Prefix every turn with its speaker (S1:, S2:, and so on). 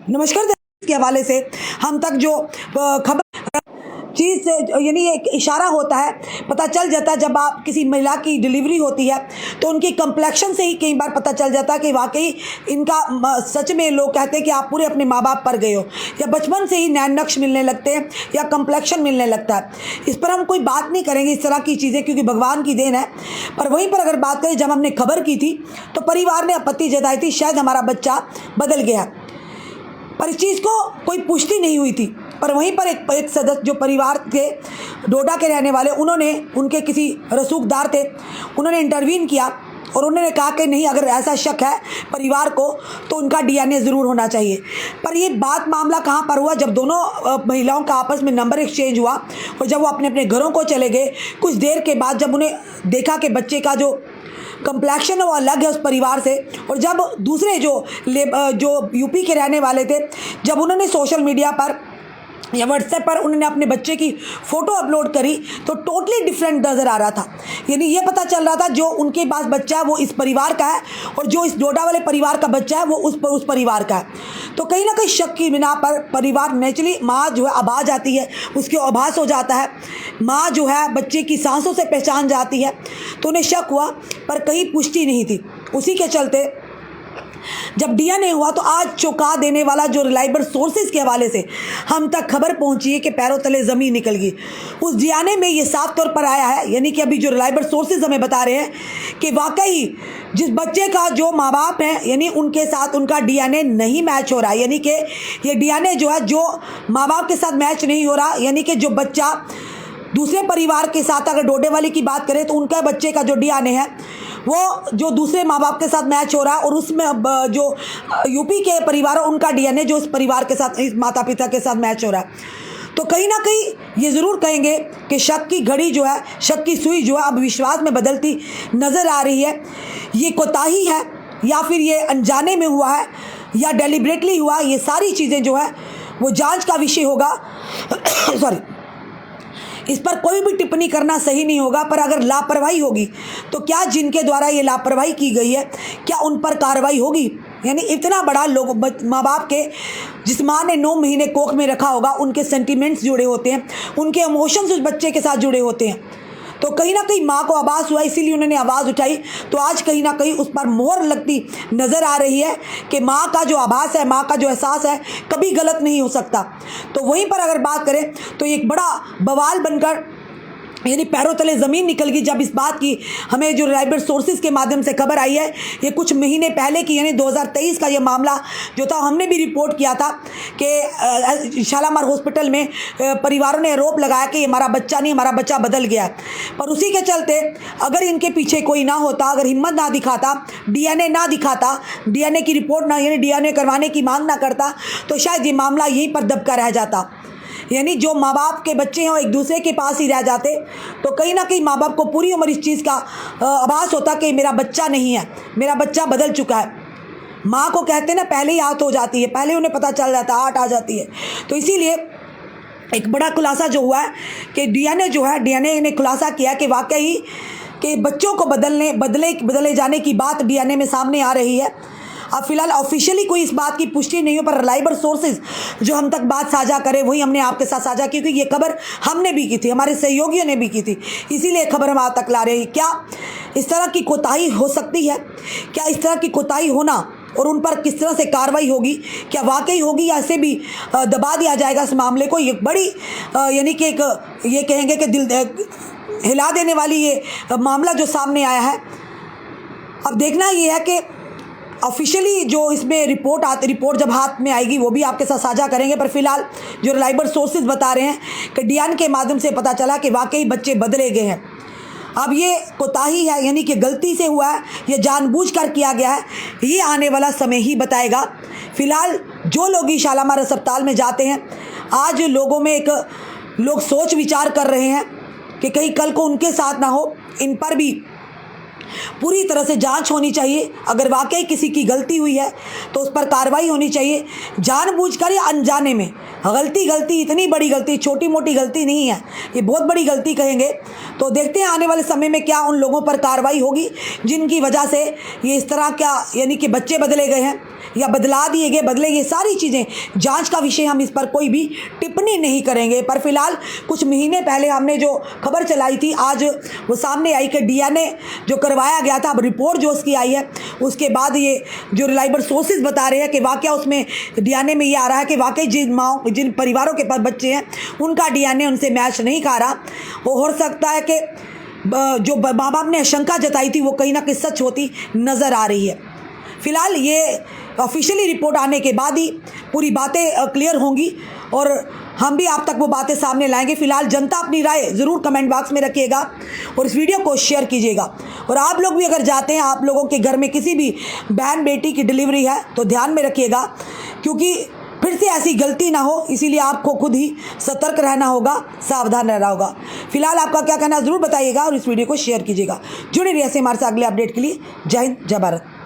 S1: नमस्कार। के हवाले से हम तक जो खबर चीज़ से यानी एक इशारा होता है, पता चल जाता है जब आप किसी महिला की डिलीवरी होती है तो उनकी कंप्लेक्शन से ही कई बार पता चल जाता है कि वाकई इनका सच में लोग कहते हैं कि आप पूरे अपने माँ बाप पर गए हो, या बचपन से ही नैन नक्श मिलने लगते हैं या कंप्लेक्शन मिलने लगता है। इस पर हम कोई बात नहीं करेंगे इस तरह की चीज़ें, क्योंकि भगवान की देन है। पर वहीं पर अगर बात करें, जब हमने खबर की थी तो परिवार ने आपत्ति जताई थी शायद हमारा बच्चा बदल गया, पर इस चीज़ को कोई पुष्टि नहीं हुई थी। पर वहीं पर एक सदस्य जो परिवार के डोडा के रहने वाले, उन्होंने उनके किसी रसूखदार थे, उन्होंने इंटरवीन किया और उन्होंने कहा कि नहीं, अगर ऐसा शक है परिवार को तो उनका डीएनए ज़रूर होना चाहिए। पर ये बात मामला कहाँ पर हुआ, जब दोनों महिलाओं का आपस में नंबर एक्सचेंज हुआ और जब वो अपने अपने घरों को चले गए, कुछ देर के बाद जब उन्हें देखा कि बच्चे का जो कंप्लेक्शन है वो अलग है उस परिवार से, और जब दूसरे जो यूपी के रहने वाले थे, जब उन्होंने सोशल मीडिया पर या व्हाट्सएप पर उन्होंने अपने बच्चे की फ़ोटो अपलोड करी तो टोटली डिफरेंट नज़र आ रहा था। यानी ये पता चल रहा था जो उनके पास बच्चा है वो इस परिवार का है और जो इस डोडा वाले परिवार का बच्चा है वो उस परिवार का है। तो कहीं ना कहीं शक की बिना पर परिवार नेचुरली, माँ जो है आभा जाती है, उसके आभास हो जाता है, माँ जो है बच्चे की सांसों से पहचान जाती है, तो उन्हें शक हुआ पर कहीं पुष्टि नहीं थी। उसी के चलते जब डीएनए हुआ तो आज चौंका देने वाला जो रिलायबल सोर्सेज के हवाले से हम तक खबर पहुंची है कि पैरों तले ज़मीन निकल गई। उस डीएनए में ये साफ तौर पर आया है, यानी कि अभी जो रिलायबल सोर्सेज हमें बता रहे हैं कि वाकई जिस बच्चे का जो माँ बाप हैं यानी उनके साथ उनका डीएनए नहीं मैच हो रहा है, यानी कि ये डीएनए जो है जो माँ बाप के साथ मैच नहीं हो रहा, यानी कि जो बच्चा दूसरे परिवार के साथ, अगर डोडे वाली की बात करें तो उनका बच्चे का जो डीएनए है वो जो दूसरे माँ बाप के साथ मैच हो रहा है, और उसमें जो यूपी के परिवार है उनका डीएनए जो इस परिवार के साथ, इस माता पिता के साथ मैच हो रहा है। तो कहीं ना कहीं ये ज़रूर कहेंगे कि शक की घड़ी जो है, शक की सुई जो है अब विश्वास में बदलती नज़र आ रही है। ये कोताही है या फिर ये अनजाने में हुआ है या डेलिब्रेटली हुआ, ये सारी चीज़ें जो है वो जांच का विषय होगा। सॉरी, इस पर कोई भी टिप्पणी करना सही नहीं होगा। पर अगर लापरवाही होगी तो क्या जिनके द्वारा ये लापरवाही की गई है क्या उन पर कार्रवाई होगी? यानी इतना बड़ा लोग माँ बाप के, जिस माँ ने 9 महीने कोख में रखा होगा, उनके सेंटिमेंट्स जुड़े होते हैं, उनके इमोशंस उस बच्चे के साथ जुड़े होते हैं। तो कहीं ना कहीं माँ को आभास हुआ, इसीलिए उन्होंने आवाज़ उठाई। तो आज कहीं ना कहीं उस पर मोहर लगती नज़र आ रही है कि माँ का जो आभास है, माँ का जो एहसास है कभी गलत नहीं हो सकता। तो वहीं पर अगर बात करें तो एक बड़ा बवाल बनकर यानी पैरों तले ज़मीन निकल गई जब इस बात की हमें जो रिलायबल सोर्सेज के माध्यम से खबर आई है। ये कुछ महीने पहले की, यानी 2023 का ये मामला जो था, हमने भी रिपोर्ट किया था कि शालामार हॉस्पिटल में परिवारों ने आरोप लगाया कि हमारा बच्चा नहीं, हमारा बच्चा बदल गया है। पर उसी के चलते अगर इनके पीछे कोई ना होता, अगर हिम्मत ना दिखाता, डीएनए ना दिखाता, डीएनए की रिपोर्ट ना, यानी डीएनए करवाने की मांग ना करता, तो शायद ये मामला यहीं पर दबका रह जाता। यानी जो माँ बाप के बच्चे हैं वो एक दूसरे के पास ही रह जाते। तो कहीं ना कहीं माँ बाप को पूरी उम्र इस चीज़ का आभास होता कि मेरा बच्चा नहीं है, मेरा बच्चा बदल चुका है। माँ को कहते हैं ना, पहले ही आत हो जाती है, पहले उन्हें पता चल जाता है, आट आ जाती है। तो इसीलिए एक बड़ा खुलासा जो हुआ है कि डीएनए जो है, डीएनए ने खुलासा किया कि वाकई कि बच्चों को बदले जाने की बात डीएनए में सामने आ रही है। अब फिलहाल ऑफिशियली कोई इस बात की पुष्टि नहीं हो, पर रिलायबल सोर्सेज जो हम तक बात साझा करें वही हमने आपके साथ साझा की, क्योंकि ये खबर हमने भी की थी, हमारे सहयोगियों ने भी की थी, इसीलिए खबर हम आप तक ला रहे हैं। क्या इस तरह की कोताही हो सकती है? क्या इस तरह की कोताही होना और उन पर किस तरह से कार्रवाई होगी, क्या वाकई होगी या ऐसे भी दबा दिया जाएगा इस मामले को? ये बड़ी यानी कि एक ये कहेंगे कि दिल हिला देने वाली ये मामला जो सामने आया है। अब देखना ये है कि ऑफिशियली जो इसमें रिपोर्ट जब हाथ में आएगी वो भी आपके साथ साझा करेंगे। पर फिलहाल जो रिलायबल सोर्सेज बता रहे हैं कि डीएनए के माध्यम से पता चला कि वाकई बच्चे बदले गए हैं। अब ये कोताही है, यानी कि गलती से हुआ है या जानबूझकर किया गया है, ये आने वाला समय ही बताएगा। फिलहाल जो लोग ही शालामार अस्पताल में जाते हैं, आज लोगों में एक लोग सोच विचार कर रहे हैं कि कहीं कल को उनके साथ ना हो। इन पर भी पूरी तरह से जांच होनी चाहिए। अगर वाकई किसी की गलती हुई है तो उस पर कार्रवाई होनी चाहिए। जानबूझकर या अनजाने में गलती इतनी बड़ी गलती, छोटी मोटी गलती नहीं है, ये बहुत बड़ी गलती कहेंगे। तो देखते हैं आने वाले समय में क्या उन लोगों पर कार्रवाई होगी जिनकी वजह से ये इस तरह क्या यानी कि बच्चे बदले गए हैं या बदला दिए गए, बदले गए, सारी चीज़ें जांच का विषय। हम इस पर कोई भी टिप्पणी नहीं करेंगे। पर फिलहाल कुछ महीने पहले हमने जो खबर चलाई थी, आज वो सामने आई कि डीएनए जो करवाया गया था, अब रिपोर्ट जो उसकी आई है, उसके बाद ये जो रिलायबल सोर्सेज बता रहे हैं कि वाकई उसमें डीएनए में ये आ रहा है कि वाकई जिन परिवारों के पास बच्चे हैं उनका डीएनए उनसे मैच नहीं खा रहा। वो हो सकता है कि जो माँ बाप ने आशंका जताई थी वो कहीं ना कहीं सच होती नज़र आ रही है। फिलहाल ये ऑफिशियली रिपोर्ट आने के बाद ही पूरी बातें क्लियर होंगी और हम भी आप तक वो बातें सामने लाएंगे। फिलहाल जनता अपनी राय ज़रूर कमेंट बॉक्स में रखिएगा और इस वीडियो को शेयर कीजिएगा। और आप लोग भी अगर जाते हैं, आप लोगों के घर में किसी भी बहन बेटी की डिलीवरी है तो ध्यान में रखिएगा, क्योंकि फिर से ऐसी गलती ना हो, इसीलिए आपको खुद ही सतर्क रहना होगा, सावधान रहना होगा। फिलहाल आपका क्या कहना ज़रूर बताइएगा और इस वीडियो को शेयर कीजिएगा। जुड़े रहिए हमारे साथ अगले अपडेट के लिए। जय हिंद, जय भारत।